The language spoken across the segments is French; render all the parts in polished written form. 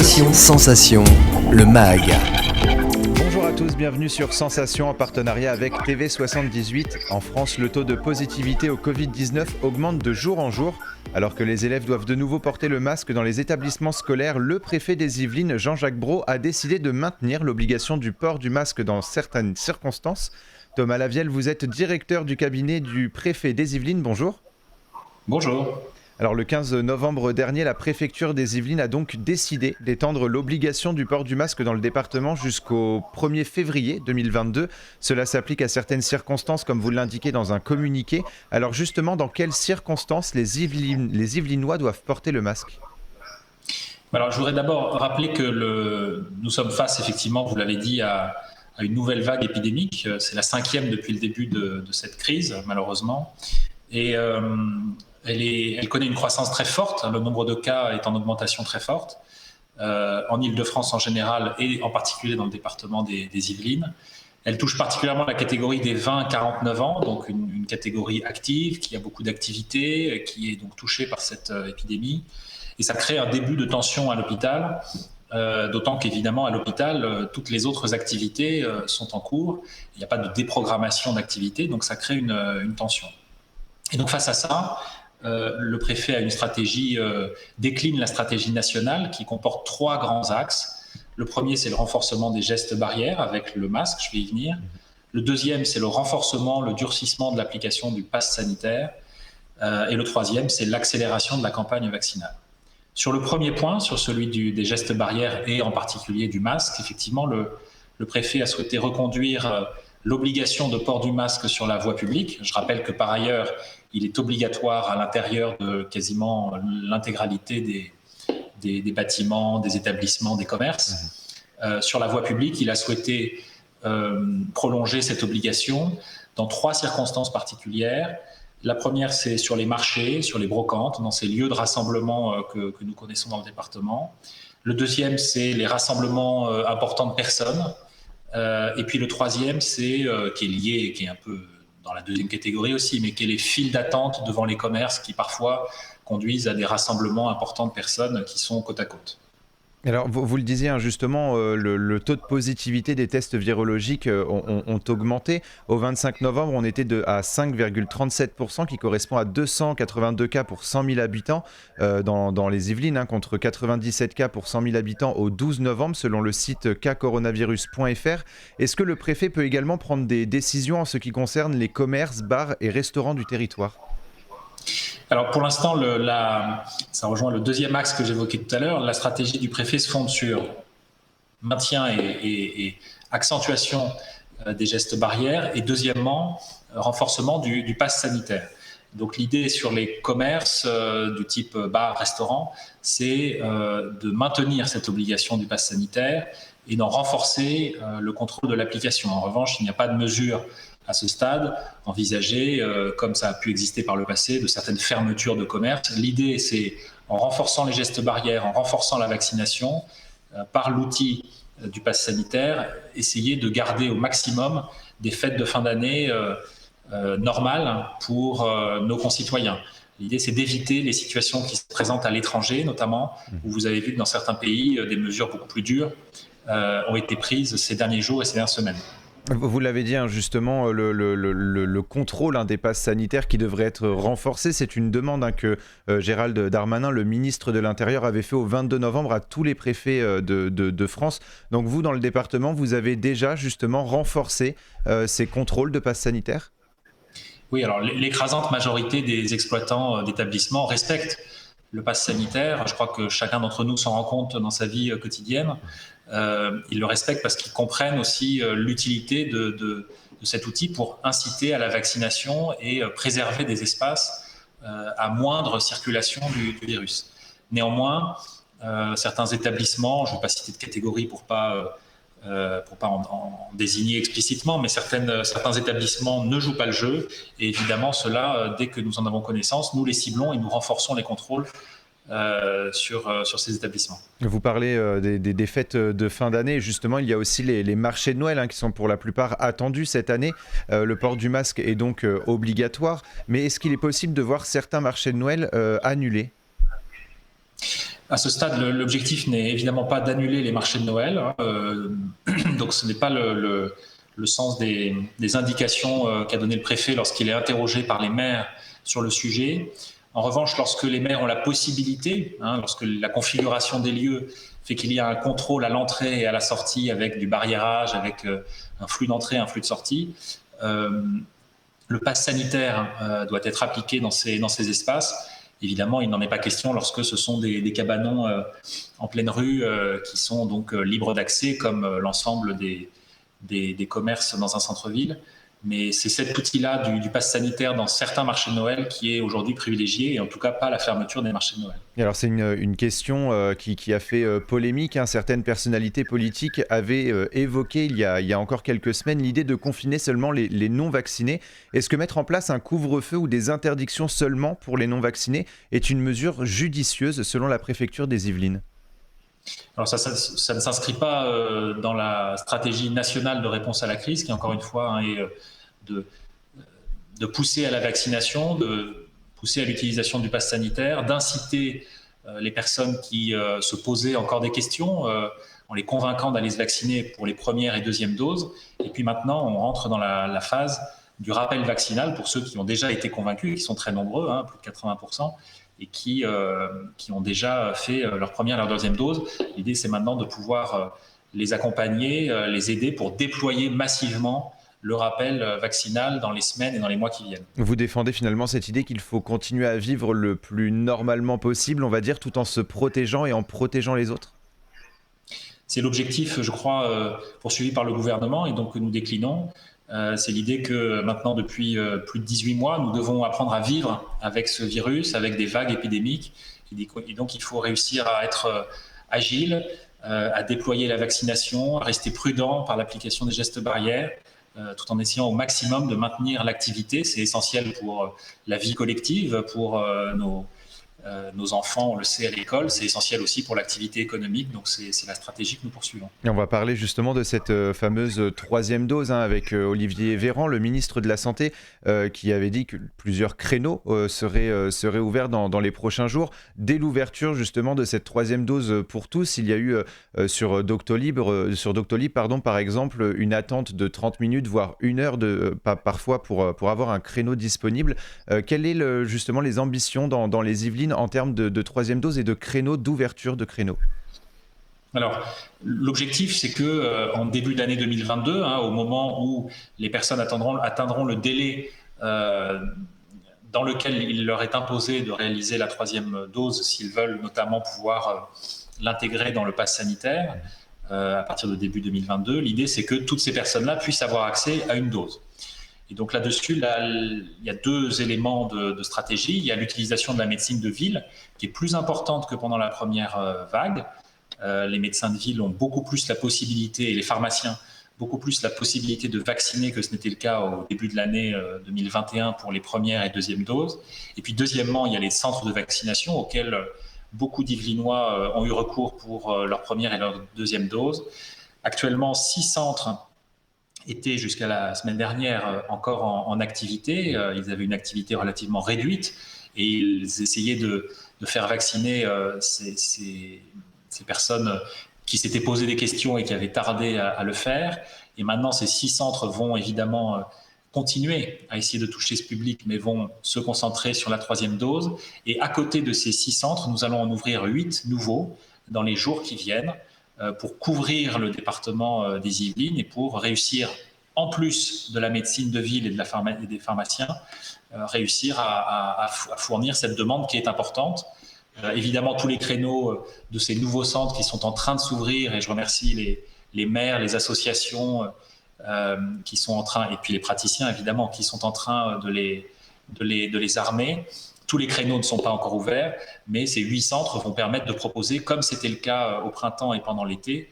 Sensation, le MAG. Bonjour à tous, bienvenue sur Sensation en partenariat avec TV78. En France, le taux de positivité au Covid-19 augmente de jour en jour. Alors que les élèves doivent de nouveau porter le masque dans les établissements scolaires, le préfet des Yvelines, Jean-Jacques Brault, a décidé de maintenir l'obligation du port du masque dans certaines circonstances. Thomas Lavielle, vous êtes directeur du cabinet du préfet des Yvelines, bonjour. Bonjour. Alors le 15 novembre dernier, la préfecture des Yvelines a donc décidé d'étendre l'obligation du port du masque dans le département jusqu'au 1er février 2022. Cela s'applique à certaines circonstances, comme vous l'indiquez dans un communiqué. Alors justement, dans quelles circonstances les Yvelinois doivent porter le masque ? Alors je voudrais d'abord rappeler que nous sommes face, effectivement, vous l'avez dit, à une nouvelle vague épidémique. C'est la 5e depuis le début de cette crise, malheureusement. Et elle connaît une croissance très forte, le nombre de cas est en augmentation très forte, en Île-de-France en général et en particulier dans le département des Yvelines. Elle touche particulièrement la catégorie des 20-49 ans, donc une catégorie active, qui a beaucoup d'activités, qui est donc touchée par cette épidémie. Et ça crée un début de tension à l'hôpital, d'autant qu'évidemment à l'hôpital, toutes les autres activités sont en cours. Il n'y a pas de déprogrammation d'activités, donc ça crée une tension. Et donc face à ça, le préfet a une stratégie, décline la stratégie nationale qui comporte 3 grands axes. Le premier, c'est le renforcement des gestes barrières avec le masque, je vais y venir. Le deuxième, c'est le renforcement, le durcissement de l'application du pass sanitaire. Et le troisième, c'est l'accélération de la campagne vaccinale. Sur le premier point, sur celui des gestes barrières et en particulier du masque, effectivement, le préfet a souhaité reconduire l'obligation de port du masque sur la voie publique. Je rappelle que par ailleurs, il est obligatoire à l'intérieur de quasiment l'intégralité des bâtiments, des établissements, des commerces. Sur la voie publique, il a souhaité prolonger cette obligation dans 3 circonstances particulières. La première, c'est sur les marchés, sur les brocantes, dans ces lieux de rassemblement que nous connaissons dans le département. Le deuxième, c'est les rassemblements importants de personnes. Et puis le troisième, c'est qui est lié, qui est un peu dans la deuxième catégorie aussi, mais qui est les files d'attente devant les commerces qui parfois conduisent à des rassemblements importants de personnes qui sont côte à côte. Alors, vous le disiez justement, le taux de positivité des tests virologiques ont augmenté. Au 25 novembre, on était à 5,37%, qui correspond à 282 cas pour 100 000 habitants dans les Yvelines, contre 97 cas pour 100 000 habitants au 12 novembre, selon le site cascoronavirus.fr. Est-ce que le préfet peut également prendre des décisions en ce qui concerne les commerces, bars et restaurants du territoire ? Alors pour l'instant, ça rejoint le deuxième axe que j'évoquais tout à l'heure. La stratégie du préfet se fonde sur maintien et accentuation des gestes barrières et deuxièmement, renforcement du pass sanitaire. Donc l'idée sur les commerces du type bar, restaurant, c'est de maintenir cette obligation du pass sanitaire et d'en renforcer le contrôle de l'application. En revanche, il n'y a pas de mesure à ce stade envisagée, comme ça a pu exister par le passé, de certaines fermetures de commerce. L'idée, c'est en renforçant les gestes barrières, en renforçant la vaccination, par l'outil du pass sanitaire, essayer de garder au maximum des fêtes de fin d'année normales pour nos concitoyens. L'idée, c'est d'éviter les situations qui se présentent à l'étranger, notamment, où vous avez vu que dans certains pays, des mesures beaucoup plus dures ont été prises ces derniers jours et ces dernières semaines. Vous l'avez dit justement, le contrôle des passes sanitaires qui devrait être renforcé, c'est une demande que Gérald Darmanin, le ministre de l'Intérieur, avait fait au 22 novembre à tous les préfets de France. Donc vous, dans le département, vous avez déjà justement renforcé ces contrôles de passes sanitaires ? Oui, alors l'écrasante majorité des exploitants d'établissements respectent le pass sanitaire. Je crois que chacun d'entre nous s'en rend compte dans sa vie quotidienne. Ils le respectent parce qu'ils comprennent aussi l'utilité de cet outil pour inciter à la vaccination et préserver des espaces à moindre circulation du virus. Néanmoins, certains établissements, je ne vais pas citer de catégorie pour pas en désigner explicitement, mais certains établissements ne jouent pas le jeu. Et évidemment, cela, dès que nous en avons connaissance, nous les ciblons et nous renforçons les contrôles sur ces établissements. Vous parlez des fêtes de fin d'année. Justement, il y a aussi les marchés de Noël qui sont pour la plupart attendus cette année. Le port du masque est donc obligatoire. Mais est-ce qu'il est possible de voir certains marchés de Noël annulés ? À ce stade, l'objectif n'est évidemment pas d'annuler les marchés de Noël. Donc ce n'est pas le sens des indications qu'a donné le préfet lorsqu'il est interrogé par les maires sur le sujet. En revanche, lorsque les maires ont la possibilité, lorsque la configuration des lieux fait qu'il y a un contrôle à l'entrée et à la sortie avec du barriérage, avec un flux d'entrée, un flux de sortie, le pass sanitaire doit être appliqué dans ces espaces. Évidemment, il n'en est pas question lorsque ce sont des cabanons en pleine rue qui sont donc libres d'accès, comme l'ensemble des commerces dans un centre-ville. Mais c'est cet outil-là du pass sanitaire dans certains marchés de Noël qui est aujourd'hui privilégié, et en tout cas pas la fermeture des marchés de Noël. Et alors c'est une question qui a fait polémique, hein. Certaines personnalités politiques avaient évoqué il y a encore quelques semaines l'idée de confiner seulement les non-vaccinés. Est-ce que mettre en place un couvre-feu ou des interdictions seulement pour les non-vaccinés est une mesure judicieuse selon la préfecture des Yvelines ? Alors ça ne s'inscrit pas dans la stratégie nationale de réponse à la crise, qui encore une fois est de pousser à la vaccination, de pousser à l'utilisation du pass sanitaire, d'inciter les personnes qui se posaient encore des questions en les convainquant d'aller se vacciner pour les premières et deuxièmes doses. Et puis maintenant, on rentre dans la phase du rappel vaccinal pour ceux qui ont déjà été convaincus, et qui sont très nombreux, plus de 80%, et qui ont déjà fait leur première et leur deuxième dose. L'idée, c'est maintenant de pouvoir les accompagner, les aider pour déployer massivement le rappel vaccinal dans les semaines et dans les mois qui viennent. Vous défendez finalement cette idée qu'il faut continuer à vivre le plus normalement possible, on va dire, tout en se protégeant et en protégeant les autres ? C'est l'objectif, je crois, poursuivi par le gouvernement et donc que nous déclinons. C'est l'idée que maintenant, depuis plus de 18 mois, nous devons apprendre à vivre avec ce virus, avec des vagues épidémiques. Et donc, il faut réussir à être agile, à déployer la vaccination, à rester prudent par l'application des gestes barrières, tout en essayant au maximum de maintenir l'activité. C'est essentiel pour la vie collective, pour nos enfants, on le sait, à l'école. C'est essentiel aussi pour l'activité économique. Donc, c'est la stratégie que nous poursuivons. Et on va parler justement de cette fameuse troisième dose avec Olivier Véran, le ministre de la Santé, qui avait dit que plusieurs créneaux seraient ouverts dans les prochains jours. Dès l'ouverture justement de cette troisième dose pour tous, il y a eu sur Doctolib, par exemple, une attente de 30 minutes, voire 1 heure parfois pour avoir un créneau disponible. Quelles sont justement les ambitions dans les Yvelines en termes de troisième dose et de créneaux, d'ouverture de créneaux ? Alors, l'objectif, c'est que en début d'année 2022, au moment où les personnes atteindront le délai dans lequel il leur est imposé de réaliser la troisième dose, s'ils veulent notamment pouvoir l'intégrer dans le pass sanitaire à partir de début 2022, l'idée, c'est que toutes ces personnes-là puissent avoir accès à une dose. Et donc là-dessus, il y a 2 éléments de stratégie. Il y a l'utilisation de la médecine de ville, qui est plus importante que pendant la première vague. Les médecins de ville ont beaucoup plus la possibilité, et les pharmaciens, beaucoup plus la possibilité de vacciner que ce n'était le cas au début de l'année 2021 pour les premières et deuxièmes doses. Et puis deuxièmement, il y a les centres de vaccination auxquels beaucoup d'Yvelinois ont eu recours pour leur première et leur deuxième dose. Actuellement, 6 centres étaient jusqu'à la semaine dernière encore en activité. Ils avaient une activité relativement réduite et ils essayaient de faire vacciner ces personnes qui s'étaient posé des questions et qui avaient tardé à le faire. Et maintenant, ces 6 centres vont évidemment continuer à essayer de toucher ce public, mais vont se concentrer sur la troisième dose. Et à côté de ces 6 centres, nous allons en ouvrir 8 nouveaux dans les jours qui viennent pour couvrir le département des Yvelines et pour réussir, en plus de la médecine de ville et des pharmaciens, réussir à fournir cette demande qui est importante. Évidemment, tous les créneaux de ces nouveaux centres qui sont en train de s'ouvrir, et je remercie les maires, les associations qui sont en train, et puis les praticiens évidemment, qui sont en train de les armer. Tous les créneaux ne sont pas encore ouverts, mais ces 8 centres vont permettre de proposer, comme c'était le cas au printemps et pendant l'été,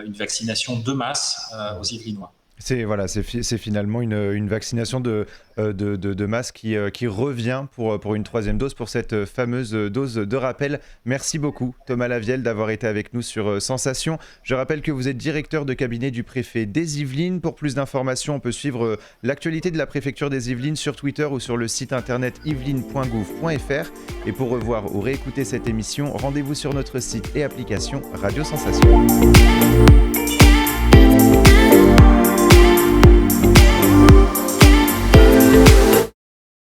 une vaccination de masse aux Yvelinois. C'est finalement une vaccination de masse qui revient pour une troisième dose, pour cette fameuse dose de rappel. Merci beaucoup Thomas Lavielle d'avoir été avec nous sur Sensation. Je rappelle que vous êtes directeur de cabinet du préfet des Yvelines. Pour plus d'informations, on peut suivre l'actualité de la préfecture des Yvelines sur Twitter ou sur le site internet yvelines.gouv.fr. Et pour revoir ou réécouter cette émission, rendez-vous sur notre site et application Radio Sensation.